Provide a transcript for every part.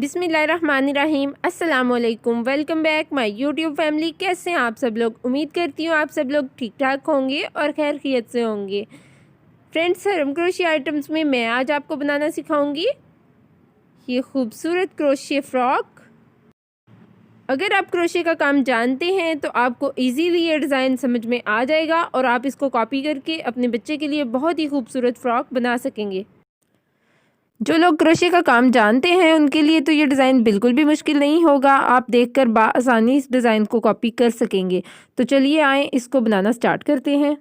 बिस्मिल्लाहिर्रहमानिर्रहीम। अस्सलामुअलैकुम। Welcome back my YouTube family. कैसे हैं आप सब लोग? उम्मीद करती हूँ आप सब लोग ठीक ठाक होंगे और खैर खैरियत से होंगे। फ्रेंड्स, हरम क्रोशिया आइटम्स में मैं आज आपको बनाना सिखाऊंगी ये खूबसूरत क्रोशिया फ्रॉक। अगर आप क्रोशिया का काम जानते हैं तो आपको इजीली ये डिज़ाइन समझ में आ जाएगा और आप इसको कॉपी करके अपने बच्चे के लिए बहुत ही खूबसूरत फ्रॉक बना सकेंगे। जो लोग क्रोशिया का काम जानते हैं उनके लिए तो ये डिज़ाइन बिल्कुल भी मुश्किल नहीं होगा। आप देखकर आसानी इस डिज़ाइन को कॉपी कर सकेंगे। तो चलिए आए इसको बनाना स्टार्ट करते हैं।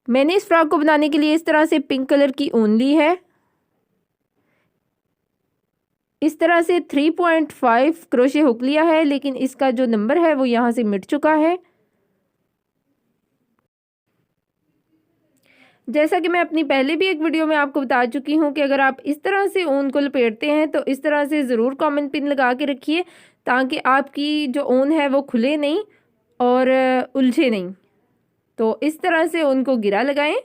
मैंने इस फ्रॉक को बनाने के लिए इस तरह से पिंक कलर की ऊन ली है। इस तरह से 3.5 क्रोशिया हुक लिया है, लेकिन इसका जो नंबर है वो यहाँ से मिट चुका है। जैसा कि मैं अपनी पहले भी एक वीडियो में आपको बता चुकी हूँ कि अगर आप इस तरह से ऊन को लपेटते हैं तो इस तरह से ज़रूर कॉमन पिन लगा के रखिए, ताकि आपकी जो ऊन है वो खुले नहीं और उलझे नहीं। तो इस तरह से ऊन को गिरा लगाएं,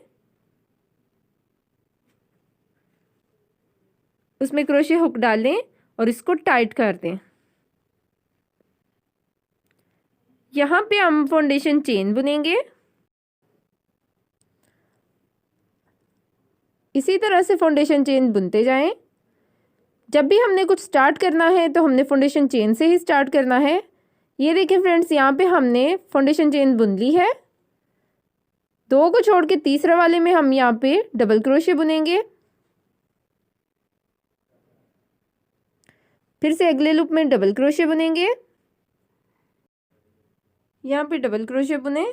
उसमें क्रोशिया हुक डालें और इसको टाइट कर दें। यहाँ पे हम फाउंडेशन चेन बुनेंगे। इसी तरह से फाउंडेशन चेन बुनते जाएं। जब भी हमने कुछ स्टार्ट करना है तो हमने फाउंडेशन चेन से ही स्टार्ट करना है। ये देखिए फ्रेंड्स, यहाँ पे हमने फाउंडेशन चेन बुन ली है। दो को छोड़ के तीसरे वाले में हम यहाँ पे डबल क्रोशिया बुनेंगे। फिर से अगले लूप में डबल क्रोशिया बुनेंगे। यहाँ पे डबल क्रोशिया बुने,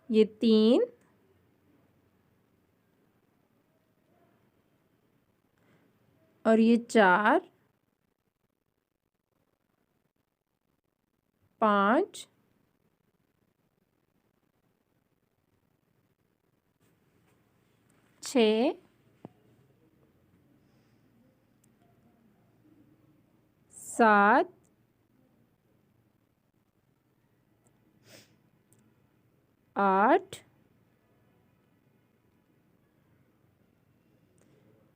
ये 3 और ये 4 5 6 7 8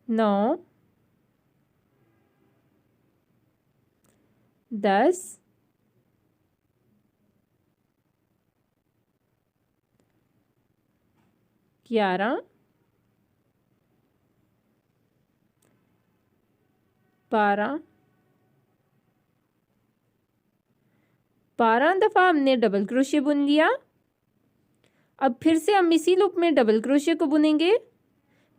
9 10 11 12 दफ़ा हमने डबल क्रोशिया बुन लिया। अब फिर से हम इसी लूप में डबल क्रोशिया को बुनेंगे।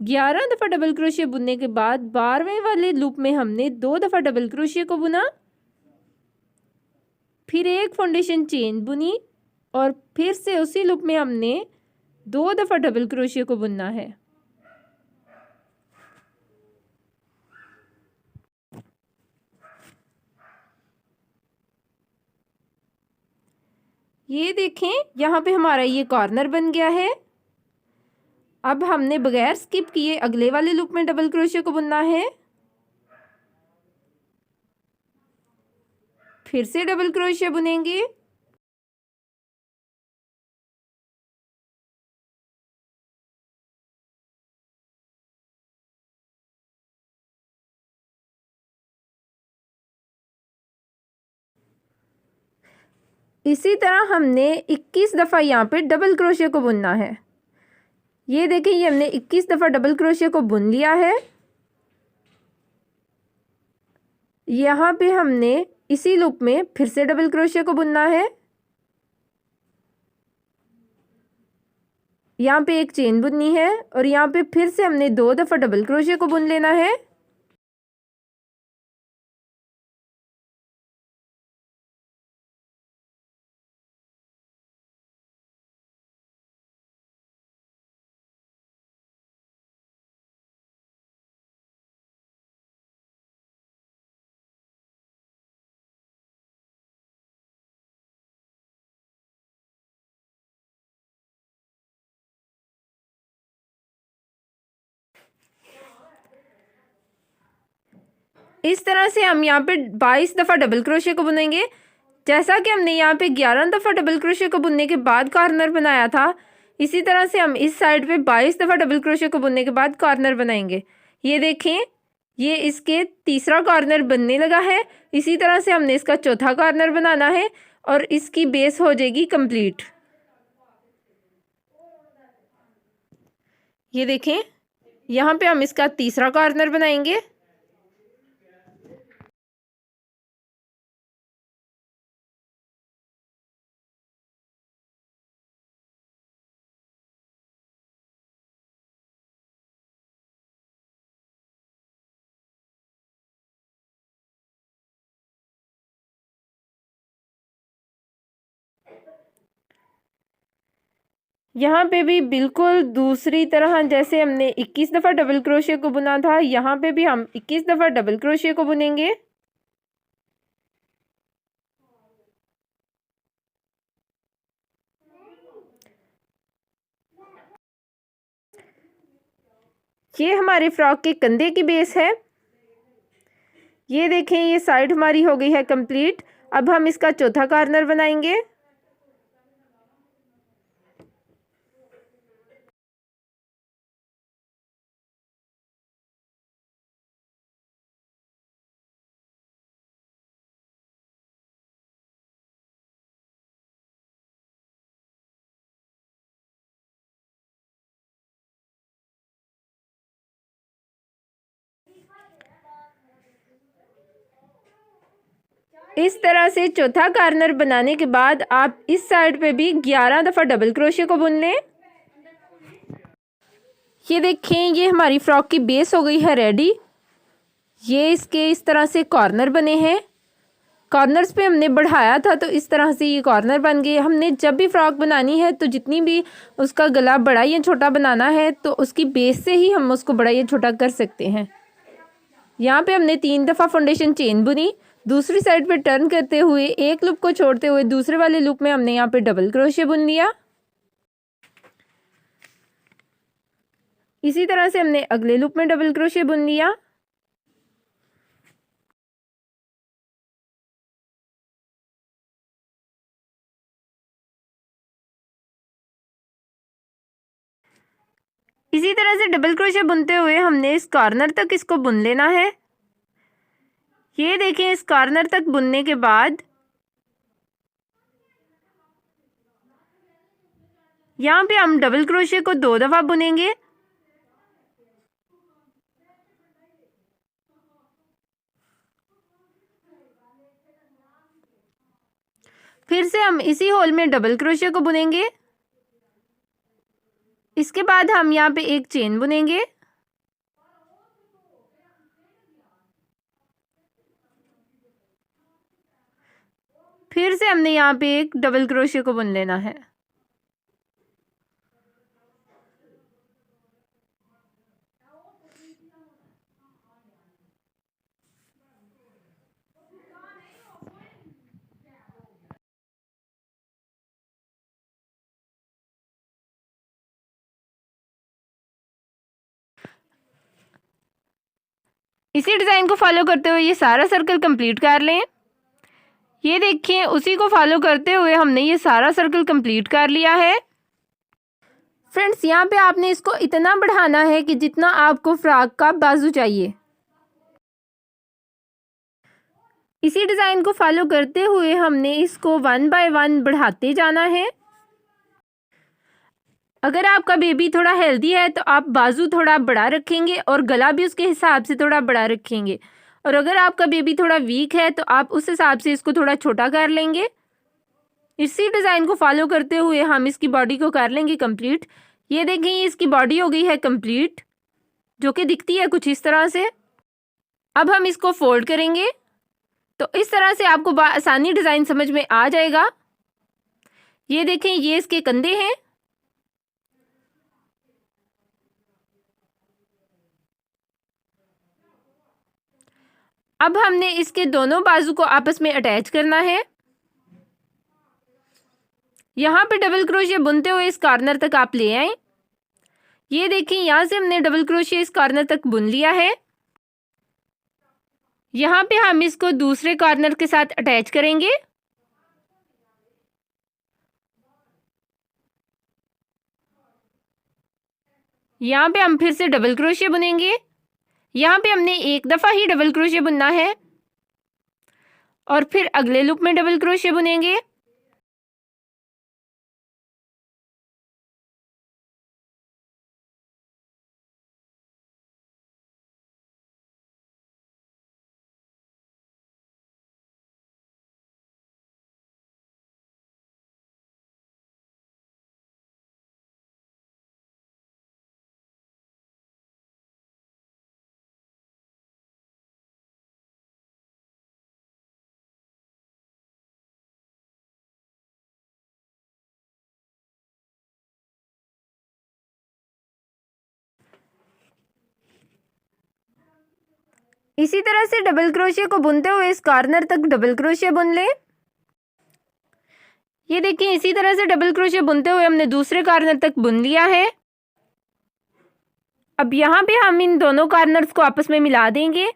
11 दफ़ा डबल क्रोशिया बुनने के बाद 12वें वाले लूप में हमने 2 दफ़ा डबल क्रोशिया को बुना, फिर एक फाउंडेशन चेन बुनी और फिर से उसी लूप में हमने 2 दफ़ा डबल क्रोशिया को बुनना है। ये देखें, यहाँ पे हमारा ये कॉर्नर बन गया है। अब हमने बगैर स्किप किए अगले वाले लूप में डबल क्रोशिया को बुनना है। फिर से डबल क्रोशिया बुनेंगे। इसी तरह हमने 21 दफ़ा यहाँ पे डबल क्रोशिया को बुनना है। ये देखिए, ये हमने 21 दफ़ा डबल क्रोशिया को बुन लिया है। यहाँ पे हमने इसी लूप में फिर से डबल क्रोशिया को बुनना है। यहाँ पे एक चेन बुननी है और यहाँ पे फिर से हमने 2 दफ़ा डबल क्रोशिया को बुन लेना है। इस तरह से हम यहाँ पे 22 दफ़ा डबल क्रोशिया को बुनेंगे। जैसा कि हमने यहाँ पे 11 दफ़ा डबल क्रोशिया को बुनने के बाद कॉर्नर बनाया था, इसी तरह से हम इस साइड पे 22 दफ़ा डबल क्रोशिया को बुनने के बाद कॉर्नर बनाएंगे। ये देखें, ये इसके तीसरा कॉर्नर बनने लगा है। इसी तरह से हमने इसका चौथा कॉर्नर बनाना है और इसकी बेस हो जाएगी कंप्लीट। ये देखें, यहाँ पे हम इसका तीसरा कॉर्नर बनाएंगे। यहाँ पे भी बिल्कुल दूसरी तरह जैसे हमने 21 दफ़ा डबल क्रोशिया को बुना था, यहाँ पे भी हम 21 दफ़ा डबल क्रोशिया को बुनेंगे। ये हमारे फ्रॉक के कंधे की बेस है। ये देखें, ये साइड हमारी हो गई है कंप्लीट। अब हम इसका चौथा कॉर्नर बनाएंगे। इस तरह से चौथा कॉर्नर बनाने के बाद आप इस साइड पे भी 11 दफ़ा डबल क्रोशिया को बुन लें। ये देखें, ये हमारी फ्रॉक की बेस हो गई है रेडी। ये इसके इस तरह से कॉर्नर बने हैं। कॉर्नर्स पे हमने बढ़ाया था तो इस तरह से ये कॉर्नर बन गए। हमने जब भी फ्रॉक बनानी है तो जितनी भी उसका गला बड़ा या छोटा बनाना है तो उसकी बेस से ही हम उसको बड़ा या छोटा कर सकते हैं। यहाँ पे हमने 3 दफ़ा फाउंडेशन चेन बुनी। दूसरी साइड पे टर्न करते हुए एक लूप को छोड़ते हुए दूसरे वाले लूप में हमने यहाँ पे डबल क्रोशिया बुन लिया। इसी तरह से हमने अगले लूप में डबल क्रोशिया बुन लिया। इसी तरह से डबल क्रोशिया बुनते हुए हमने इस कॉर्नर तक इसको बुन लेना है। ये देखें, इस कॉर्नर तक बुनने के बाद यहाँ पे हम डबल क्रोशिया को 2 दफ़ा बुनेंगे। फिर से हम इसी होल में डबल क्रोशिया को बुनेंगे। इसके बाद हम यहाँ पे एक चेन बुनेंगे। फिर से हमने यहाँ पे एक डबल क्रोशिया को बुन लेना है। इसी डिज़ाइन को फॉलो करते हुए ये सारा सर्कल कंप्लीट कर लें। ये देखिए, उसी को फॉलो करते हुए हमने ये सारा सर्कल कंप्लीट कर लिया है। फ्रेंड्स, यहाँ पे आपने इसको इतना बढ़ाना है कि जितना आपको फ्रॉक का बाजू चाहिए। इसी डिज़ाइन को फॉलो करते हुए हमने इसको 1 बाय 1 बढ़ाते जाना है। अगर आपका बेबी थोड़ा हेल्दी है तो आप बाजू थोड़ा बड़ा रखेंगे और गला भी उसके हिसाब से थोड़ा बड़ा रखेंगे। और अगर आपका बेबी थोड़ा वीक है तो आप उस हिसाब से इसको थोड़ा छोटा कर लेंगे। इसी डिज़ाइन को फॉलो करते हुए हम इसकी बॉडी को कर लेंगे कंप्लीट। ये देखें, इसकी बॉडी हो गई है कंप्लीट, जो कि दिखती है कुछ इस तरह से। अब हम इसको फोल्ड करेंगे तो इस तरह से आपको आसानी डिज़ाइन समझ में आ जाएगा। ये देखें, ये इसके कंधे हैं। अब हमने इसके दोनों बाजू को आपस में अटैच करना है। यहाँ पे डबल क्रोशिया बुनते हुए इस कॉर्नर तक आप ले आए। ये देखिए, यहाँ से हमने डबल क्रोशिया इस कॉर्नर तक बुन लिया है। यहाँ पे हम इसको दूसरे कॉर्नर के साथ अटैच करेंगे। यहाँ पे हम फिर से डबल क्रोशिया बुनेंगे। यहाँ पे हमने एक दफ़ा ही डबल क्रोशिया बुनना है और फिर अगले लूप में डबल क्रोशिया बुनेंगे। इसी तरह से डबल क्रोशिया को बुनते हुए इस कॉर्नर तक डबल क्रोशिया बुन लें। ये देखिए, इसी तरह से डबल क्रोशिया बुनते हुए हमने दूसरे कॉर्नर तक बुन लिया है। अब यहाँ पे हम इन दोनों कॉर्नर्स को आपस में मिला देंगे।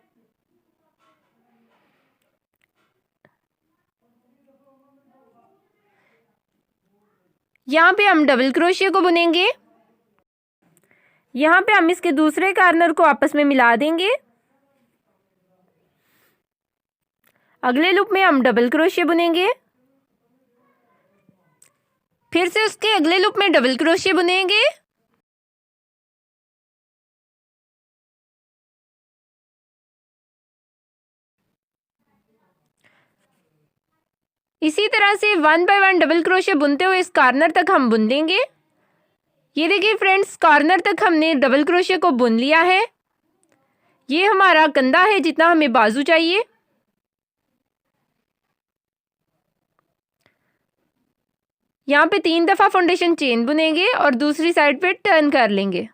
यहाँ पे हम डबल क्रोशिया को बुनेंगे। यहाँ पे हम इसके दूसरे कॉर्नर को आपस में मिला देंगे। अगले लूप में हम डबल क्रोशिया बुनेंगे, फिर से उसके अगले लूप में डबल क्रोशिया बुनेंगे। इसी तरह से 1 बाय 1 डबल क्रोशिया बुनते हुए इस कॉर्नर तक हम बुन देंगे। ये देखिए फ्रेंड्स, कॉर्नर तक हमने डबल क्रोशिया को बुन लिया है। ये हमारा कंधा है जितना हमें बाजू चाहिए। यहाँ पे 3 दफ़ा फाउंडेशन चेन बुनेंगे और दूसरी साइड पे टर्न कर लेंगे।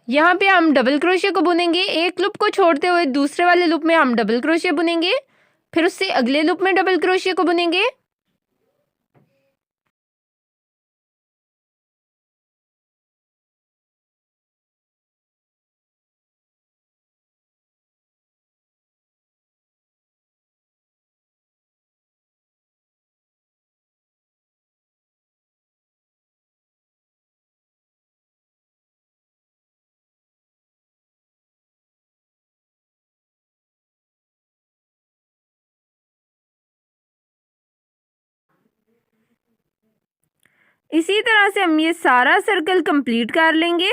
यहाँ पे हम डबल क्रोशिया को बुनेंगे। एक लूप को छोड़ते हुए दूसरे वाले लूप में हम डबल क्रोशिया बुनेंगे, फिर उससे अगले लूप में डबल क्रोशिया को बुनेंगे। इसी तरह से हम ये सारा सर्कल कंप्लीट कर लेंगे।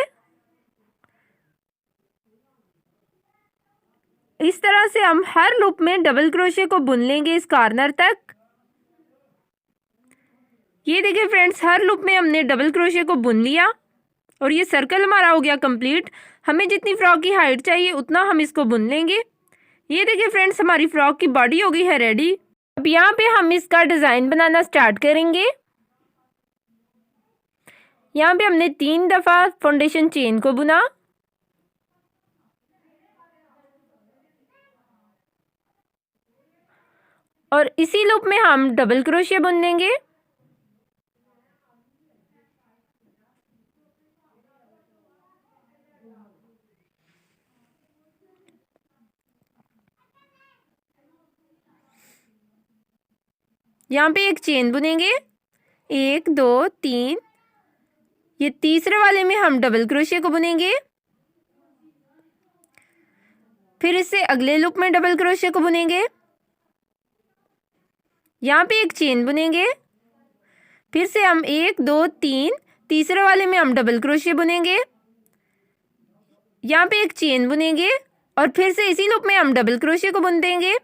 इस तरह से हम हर लूप में डबल क्रोशिया को बुन लेंगे इस कॉर्नर तक। ये देखिए फ्रेंड्स, हर लूप में हमने डबल क्रोशिया को बुन लिया और ये सर्कल हमारा हो गया कंप्लीट। हमें जितनी फ्रॉक की हाइट चाहिए उतना हम इसको बुन लेंगे। ये देखिए फ्रेंड्स, हमारी फ्रॉक की बॉडी हो गई है रेडी। अब यहाँ पे हम इसका डिज़ाइन बनाना स्टार्ट करेंगे। यहाँ पे हमने 3 दफ़ा फाउंडेशन चेन को बुना और इसी लूप में हम डबल क्रोशिया बुन लेंगे। यहाँ पे एक चेन बुनेंगे, 1 2 3। ये तीसरे वाले में हम डबल क्रोशिया को बुनेंगे, फिर इससे अगले लूप में डबल क्रोशिया को बुनेंगे। यहाँ पे एक चेन बुनेंगे, फिर से हम 1 2 3, तीसरे वाले में हम डबल क्रोशिया बुनेंगे। यहाँ पे एक चेन बुनेंगे और फिर से इसी लूप में हम डबल क्रोशिया को बुन देंगे।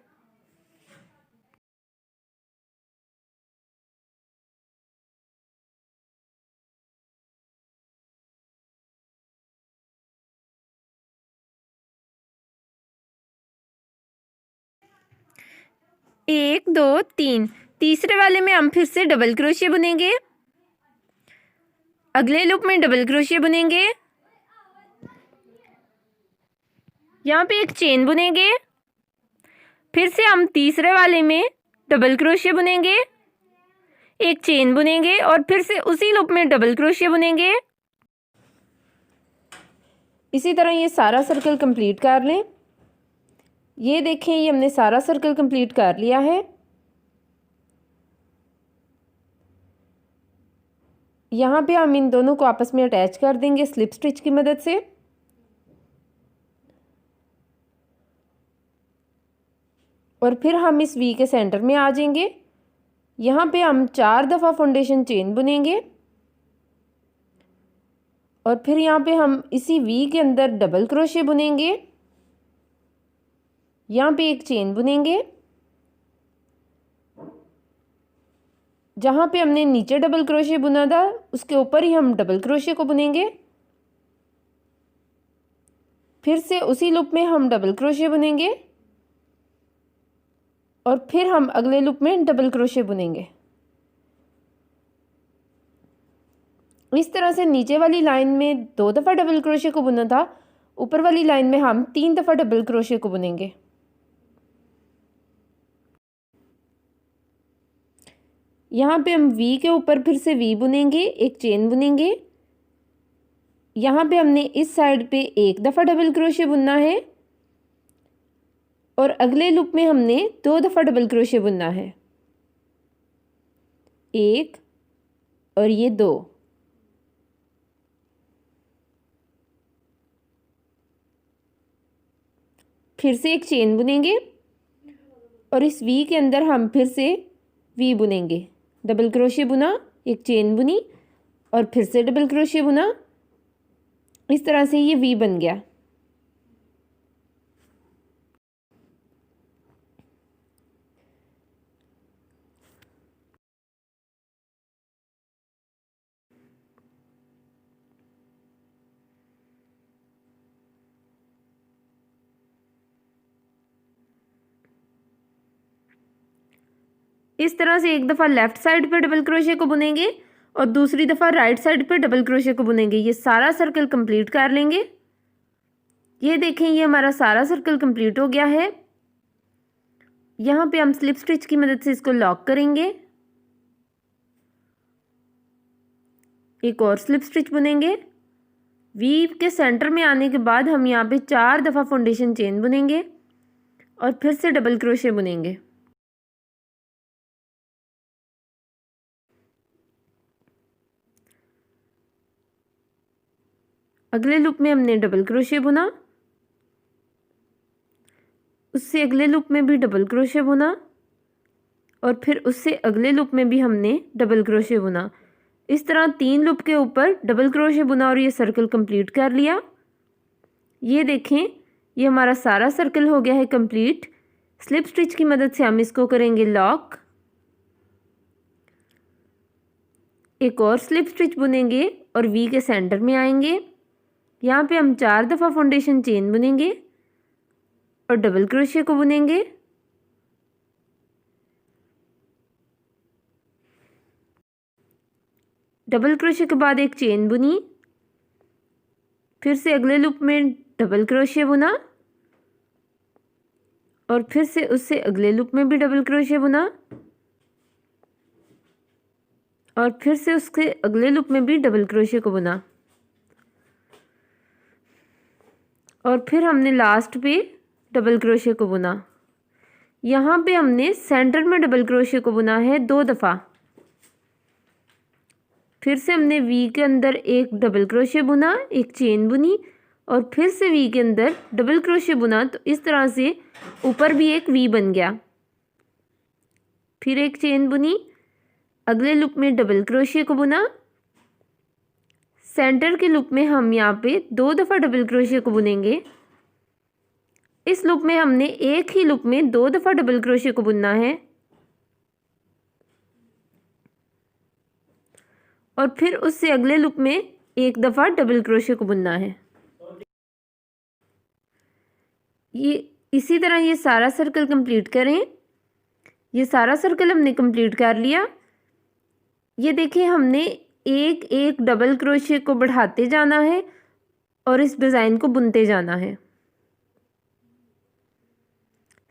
एक दो तीन, तीसरे वाले में हम फिर से डबल क्रोशिया बुनेंगे। अगले लूप में डबल क्रोशिया बुनेंगे। यहाँ पे एक चेन बुनेंगे, फिर से हम तीसरे वाले में डबल क्रोशिया बुनेंगे, एक चेन बुनेंगे और फिर से उसी लूप में डबल क्रोशिया बुनेंगे। इसी तरह ये सारा सर्कल कंप्लीट कर लें। ये देखें, ये हमने सारा सर्कल कंप्लीट कर लिया है। यहाँ पे हम इन दोनों को आपस में अटैच कर देंगे स्लिप स्टिच की मदद से। और फिर हम इस वी के सेंटर में आ जाएंगे। यहाँ पे हम 4 दफ़ा फाउंडेशन चेन बुनेंगे और फिर यहाँ पे हम इसी वी के अंदर डबल क्रोशे बुनेंगे। यहाँ पे एक चेन बुनेंगे। जहाँ पे हमने नीचे डबल क्रोशे बुना था उसके ऊपर ही हम डबल क्रोशे को बुनेंगे। फिर से उसी लूप में हम डबल क्रोशे बुनेंगे और फिर हम अगले लूप में डबल क्रोशे बुनेंगे। इस तरह से नीचे वाली लाइन में 2 दफ़ा डबल क्रोशे को बुना था, ऊपर वाली लाइन में हम 3 दफ़ा डबल क्रोशे को बुनेंगे। यहाँ पे हम वी के ऊपर फिर से वी बुनेंगे, एक चेन बुनेंगे। यहाँ पे हमने इस साइड पे 1 दफ़ा डबल क्रोशे बुनना है और अगले लूप में हमने 2 दफ़ा डबल क्रोशे बुनना है, 1 और ये 2। फिर से एक चेन बुनेंगे और इस वी के अंदर हम फिर से वी बुनेंगे। डबल क्रोशे बुना, एक चेन बुनी और फिर से डबल क्रोशे बुना। इस तरह से ये वी बन गया। इस तरह से एक दफ़ा लेफ़्ट साइड पे डबल क्रोशे को बुनेंगे और दूसरी दफ़ा राइट साइड पे डबल क्रोशे को बुनेंगे। ये सारा सर्कल कंप्लीट कर लेंगे। ये देखें, ये हमारा सारा सर्कल कंप्लीट हो गया है। यहाँ पे हम स्लिप स्टिच की मदद से इसको लॉक करेंगे। एक और स्लिप स्टिच बुनेंगे। वी के सेंटर में आने के बाद हम यहाँ पे 4 दफ़ा फाउंडेशन चेन बुनेंगे और फिर से डबल क्रोशे बुनेंगे। अगले लूप में हमने डबल क्रोशे बुना, उससे अगले लूप में भी डबल क्रोशे बुना और फिर उससे अगले लूप में भी हमने डबल क्रोशे बुना। इस तरह 3 लूप के ऊपर डबल क्रोशे बुना और ये सर्कल कंप्लीट कर लिया। ये देखें, ये हमारा सारा सर्कल हो गया है कंप्लीट। स्लिप स्टिच की मदद से हम इसको करेंगे लॉक। एक और स्लिप स्टिच बुनेंगे और वी के सेंटर में आएंगे। यहाँ पे हम 4 दफ़ा फाउंडेशन चेन बुनेंगे और डबल क्रोशे को बुनेंगे। डबल क्रोशे के बाद एक चेन बुनी, फिर से अगले लूप में डबल क्रोशे बुना और फिर से उससे अगले लूप में भी डबल क्रोशे बुना और फिर से उसके अगले लूप में भी डबल क्रोशे को बुना और फिर हमने लास्ट पे डबल क्रोशे को बुना। यहाँ पे हमने सेंटर में डबल क्रोशे को बुना है 2 दफ़ा। फिर से हमने वी के अंदर एक डबल क्रोशे बुना, एक चेन बुनी और फिर से वी के अंदर डबल क्रोशे बुना। तो इस तरह से ऊपर भी एक वी बन गया। फिर एक चेन बुनी, अगले लूप में डबल क्रोशे को बुना। सेंटर के लूप में हम यहाँ पे 2 दफ़ा डबल क्रोशे को बुनेंगे। इस लूप में हमने एक ही लूप में 2 दफ़ा डबल क्रोशे को बुनना है और फिर उससे अगले लूप में 1 दफ़ा डबल क्रोशे को बुनना है। ये इसी तरह ये सारा सर्कल कंप्लीट करें। ये सारा सर्कल हमने कंप्लीट कर लिया। ये देखिए, हमने एक एक डबल क्रोशे को बढ़ाते जाना है और इस डिज़ाइन को बुनते जाना है।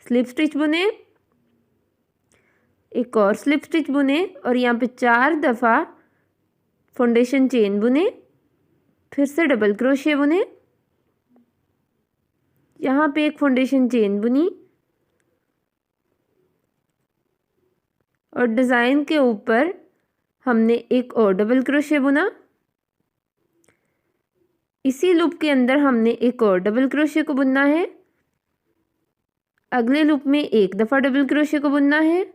स्लिप स्टिच बुने, एक और स्लिप स्टिच बुने और यहाँ पे 4 दफ़ा फाउंडेशन चेन बुने, फिर से डबल क्रोशे बुने, यहाँ पे एक फाउंडेशन चेन बुनी और डिज़ाइन के ऊपर हमने एक और डबल क्रोशे बुना। इसी लूप के अंदर हमने एक और डबल क्रोशे को बुनना है। अगले लूप में एक दफ़ा डबल क्रोशे को बुनना है।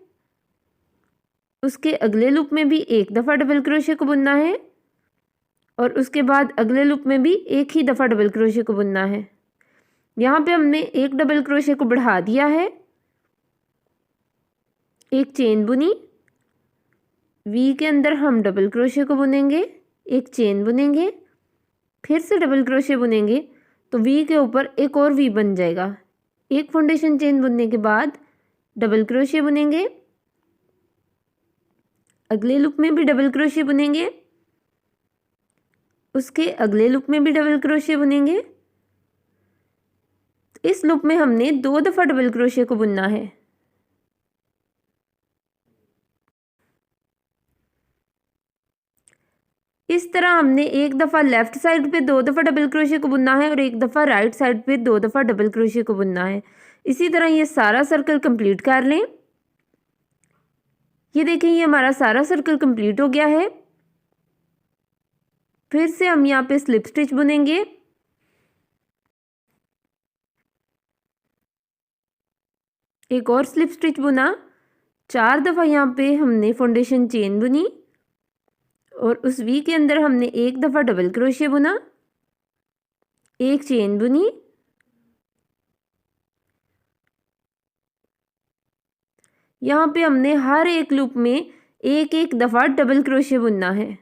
उसके अगले लूप में भी एक दफ़ा डबल क्रोशे को बुनना है और उसके बाद अगले लूप में भी एक ही दफ़ा डबल क्रोशे को बुनना है। यहाँ पे हमने एक डबल क्रोशे को बढ़ा दिया है, एक चेन बुनी, वी के अंदर हम डबल क्रोशे को बुनेंगे, एक चेन बुनेंगे, फिर से डबल क्रोशे बुनेंगे तो वी के ऊपर एक और वी बन जाएगा। एक फाउंडेशन चेन बुनने के बाद डबल क्रोशे बुनेंगे, अगले लूप में भी डबल क्रोशे बुनेंगे, उसके अगले लूप में भी डबल क्रोशे बुनेंगे। इस लूप में हमने 2 दफ़ा डबल क्रोशे को बुनना है। इस तरह हमने एक दफ़ा लेफ़्ट साइड पे 2 दफ़ा डबल क्रोशे को बुनना है और एक दफ़ा राइट साइड पे 2 दफ़ा डबल क्रोशे को बुनना है। इसी तरह ये सारा सर्कल कंप्लीट कर लें। ये देखें, ये हमारा सारा सर्कल कंप्लीट हो गया है। फिर से हम यहाँ पे स्लिप स्टिच बुनेंगे। एक और स्लिप स्टिच बुना, 4 दफ़ा यहाँ पे हमने फाउंडेशन चेन बुनी और उस वी के अंदर हमने एक दफ़ा डबल क्रोशे बुना, एक चेन बुनी, यहाँ पे हमने हर एक लूप में एक एक दफ़ा डबल क्रोशे बुनना है।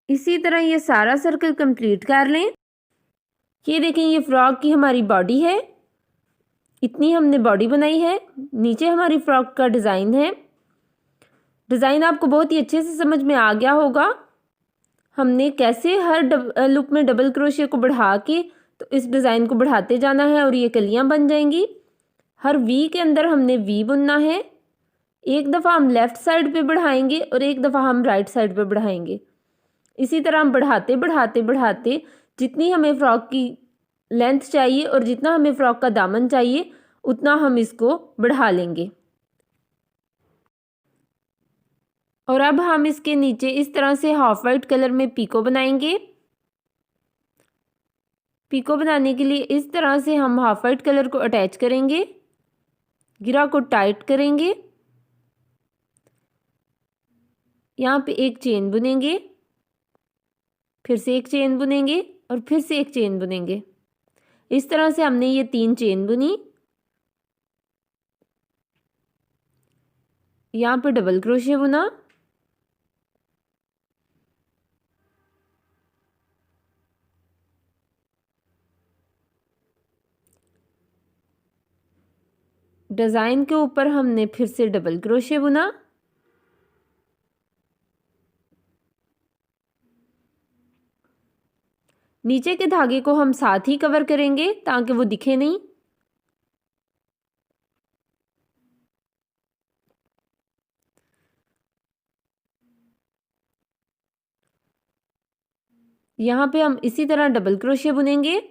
इसी तरह ये सारा सर्कल कंप्लीट कर लें। ये देखें, ये फ्रॉक की हमारी बॉडी है। इतनी हमने बॉडी बनाई है। नीचे हमारी फ्रॉक का डिज़ाइन है। डिज़ाइन आपको बहुत ही अच्छे से समझ में आ गया होगा। हमने कैसे हर लूप में डबल क्रोशे को बढ़ा के तो इस डिज़ाइन को बढ़ाते जाना है और ये कलियां बन जाएंगी। हर वी के अंदर हमने वी बुनना है। एक दफ़ा हम लेफ़्ट साइड पे बढ़ाएंगे और एक दफ़ा हम राइट साइड पे बढ़ाएंगे। इसी तरह हम बढ़ाते बढ़ाते बढ़ाते जितनी हमें फ़्रॉक की लेंथ चाहिए और जितना हमें फ़्रॉक का दामन चाहिए उतना हम इसको बढ़ा लेंगे। और अब हम इसके नीचे इस तरह से हाफ वाइट कलर में पीको बनाएंगे। पीको बनाने के लिए इस तरह से हम हाफ वाइट कलर को अटैच करेंगे, गिरा को टाइट करेंगे, यहाँ पे एक चेन बुनेंगे, फिर से एक चेन बुनेंगे और फिर से एक चेन बुनेंगे। इस तरह से हमने ये 3 चेन बुनी। यहाँ पे डबल क्रोशे बुना, डिज़ाइन के ऊपर हमने फिर से डबल क्रोशे बुना, नीचे के धागे को हम साथ ही कवर करेंगे ताकि वो दिखे नहीं। यहाँ पे हम इसी तरह डबल क्रोशे बुनेंगे।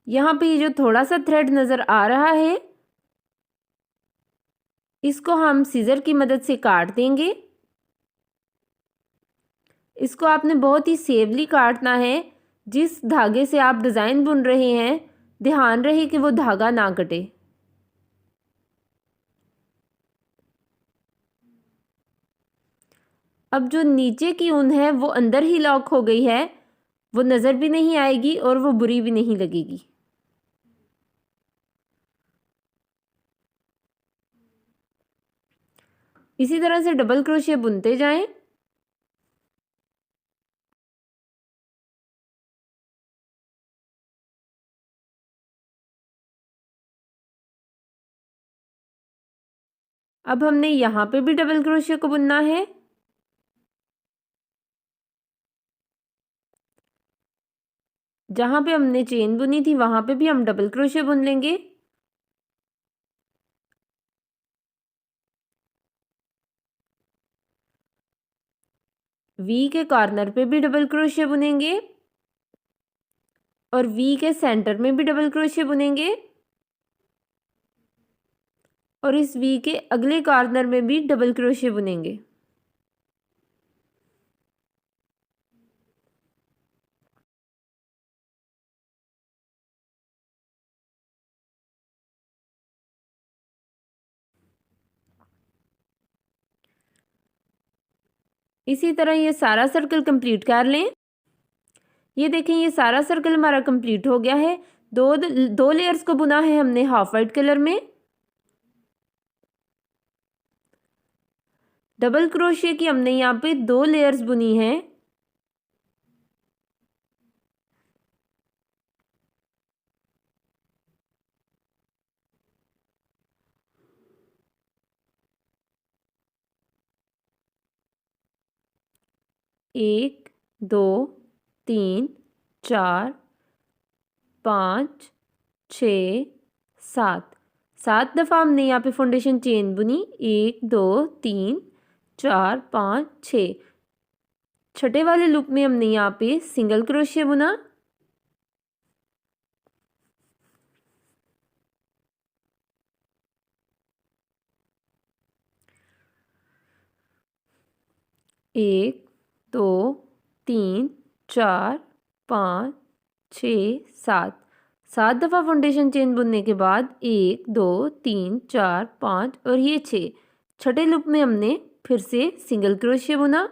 यहाँ पे ये जो थोड़ा सा थ्रेड नज़र आ रहा है इसको हम सीज़र की मदद से काट देंगे। इसको आपने बहुत ही सेवली काटना है। जिस धागे से आप डिज़ाइन बुन रहे हैं ध्यान रहे कि वो धागा ना कटे। अब जो नीचे की ऊन है वो अंदर ही लॉक हो गई है, वो नज़र भी नहीं आएगी और वो बुरी भी नहीं लगेगी। इसी तरह से डबल क्रोशिया बुनते जाएं। अब हमने यहाँ पे भी डबल क्रोशिया को बुनना है। जहाँ पे हमने चेन बुनी थी वहाँ पे भी हम डबल क्रोशिया बुन लेंगे। वी के कॉर्नर पे भी डबल क्रोशिया बुनेंगे और वी के सेंटर में भी डबल क्रोशिया बुनेंगे और इस वी के अगले कॉर्नर में भी डबल क्रोशिया बुनेंगे। इसी तरह ये सारा सर्कल कंप्लीट कर लें। ये देखें, ये सारा सर्कल हमारा कंप्लीट हो गया है। दो लेयर्स को बुना है हमने हाफ वाइट कलर में। डबल क्रोशिया की हमने यहाँ पे 2 लेयर्स बुनी है। एक, दो, तीन, चार, 5, 6, 7। 7 दफ़ा हमने यहाँ पे फाउंडेशन चेन बुनी। 1, 2, 3, 4, 5, 6। छठे वाले लूप में हमने यहाँ पे सिंगल क्रोशिया बुना। एक, दो, तीन, चार, 5, 6, 7। 7 दफ़ा फाउंडेशन चेन बुनने के बाद 1, 2, 3, 4, 5 और ये 6। छठे लूप में हमने फिर से सिंगल क्रोशिया बुना।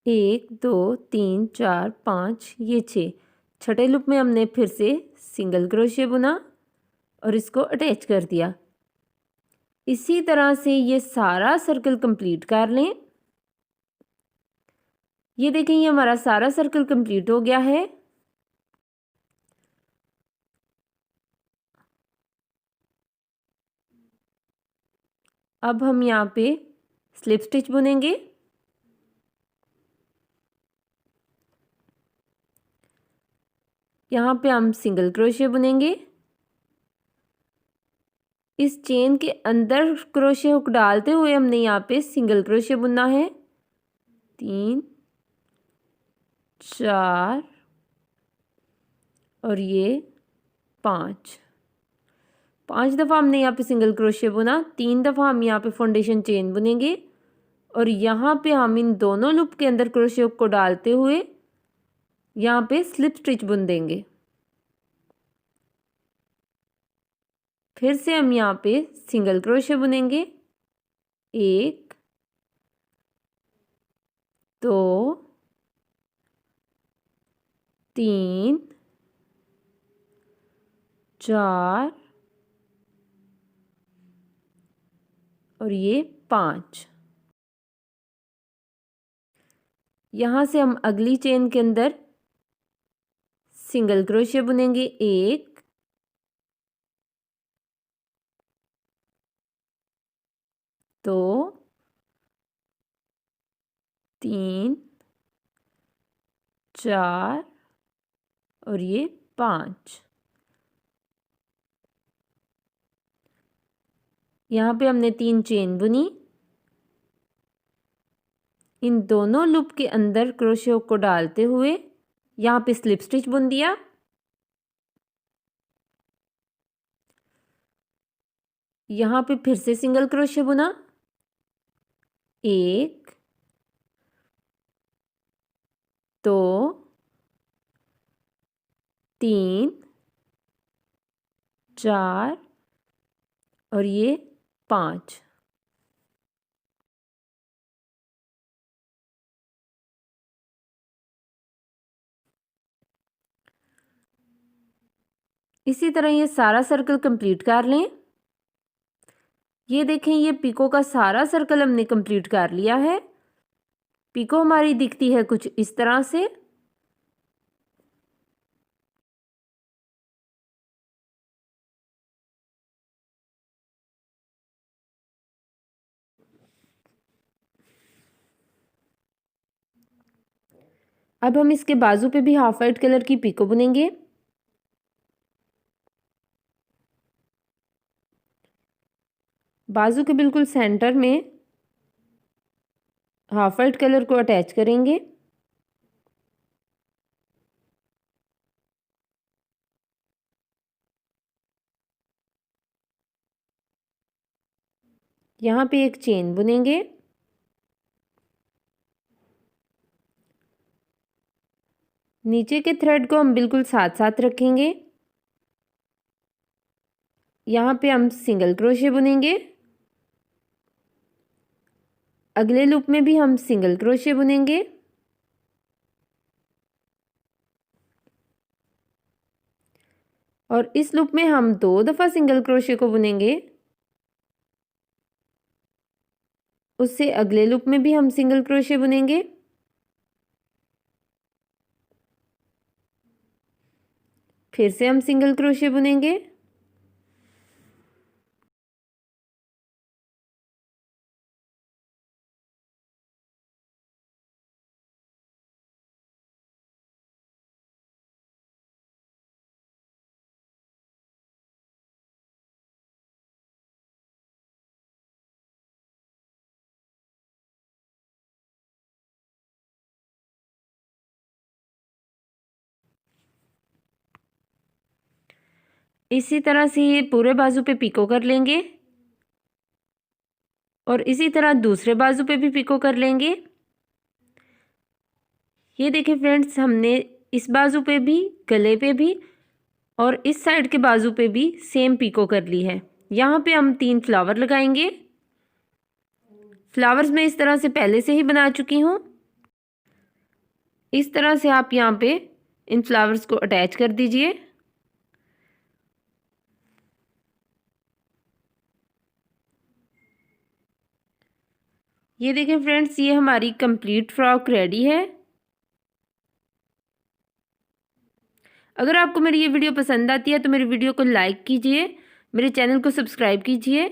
एक, दो, तीन, चार, 5, ये 6। छठे लूप में हमने फिर से सिंगल क्रोशिया बुना और इसको अटैच कर दिया। इसी तरह से ये सारा सर्कल कंप्लीट कर लें। ये देखें, ये हमारा सारा सर्कल कंप्लीट हो गया है। अब हम यहाँ पे स्लिप स्टिच बुनेंगे। यहाँ पे हम सिंगल क्रोशिया बुनेंगे। इस चेन के अंदर क्रोशिया हुक डालते हुए हमने यहाँ पे सिंगल क्रोशिया बुनना है। 3, 4 और ये 5। 5 दफ़ा हमने यहाँ पे सिंगल क्रोशिया बुना। 3 दफ़ा हम यहाँ पे फाउंडेशन चेन बुनेंगे और यहाँ पे हम इन दोनों लूप के अंदर क्रोशिया हुक को डालते हुए यहाँ पे स्लिप स्टिच बुन देंगे। फिर से हम यहाँ पे सिंगल क्रोशिया बुनेंगे। 1, 2, 3, 4 और ये 5। यहाँ से हम अगली चेन के अंदर सिंगल क्रोशिया बुनेंगे। 1, 2, 3, 4 और ये 5। यहाँ पे हमने 3 चेन बुनी। इन दोनों लूप के अंदर क्रोशिया हुक को डालते हुए यहाँ पे स्लिप स्टिच बुन दिया। यहाँ पे फिर से सिंगल क्रोशिया बुना। 1, 2, 3, 4 और ये 5। इसी तरह ये सारा सर्कल कंप्लीट कर लें। ये देखें, ये पिको का सारा सर्कल हमने कंप्लीट कर लिया है। पिको हमारी दिखती है कुछ इस तरह से। अब हम इसके बाजू पे भी हाफ वाइट कलर की पिको बुनेंगे। बाजू के बिल्कुल सेंटर में हाफ वाइट कलर को अटैच करेंगे। यहाँ पे एक चेन बुनेंगे। नीचे के थ्रेड को हम बिल्कुल साथ साथ रखेंगे। यहाँ पे हम सिंगल क्रोशे बुनेंगे। अगले लूप में भी हम सिंगल क्रोशे बुनेंगे। और इस लूप में हम 2 दफ़ा सिंगल क्रोशे को बुनेंगे। उससे अगले लूप में भी हम सिंगल क्रोशे बुनेंगे। फिर से हम सिंगल क्रोशे बुनेंगे। इसी तरह से ये पूरे बाजू पे पिको कर लेंगे और इसी तरह दूसरे बाजू पे भी पिको कर लेंगे। ये देखिए फ्रेंड्स, हमने इस बाजू पे भी, गले पे भी और इस साइड के बाजू पे भी सेम पिको कर ली है। यहाँ पे हम 3 फ्लावर लगाएंगे। फ्लावर्स मैं इस तरह से पहले से ही बना चुकी हूँ। इस तरह से आप यहाँ पे इन फ्लावर्स को अटैच कर दीजिए। ये देखें फ्रेंड्स, ये हमारी कंप्लीट फ्रॉक रेडी है। अगर आपको मेरी ये वीडियो पसंद आती है तो मेरी वीडियो को लाइक कीजिए, मेरे चैनल को सब्सक्राइब कीजिए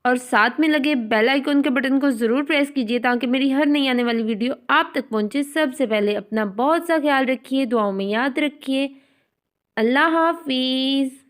और साथ में लगे बेल आइकन के बटन को ज़रूर प्रेस कीजिए ताकि मेरी हर नई आने वाली वीडियो आप तक पहुंचे सबसे पहले। अपना बहुत सा ख्याल रखिए, दुआओं में याद रखिए। अल्लाह हाफिज़।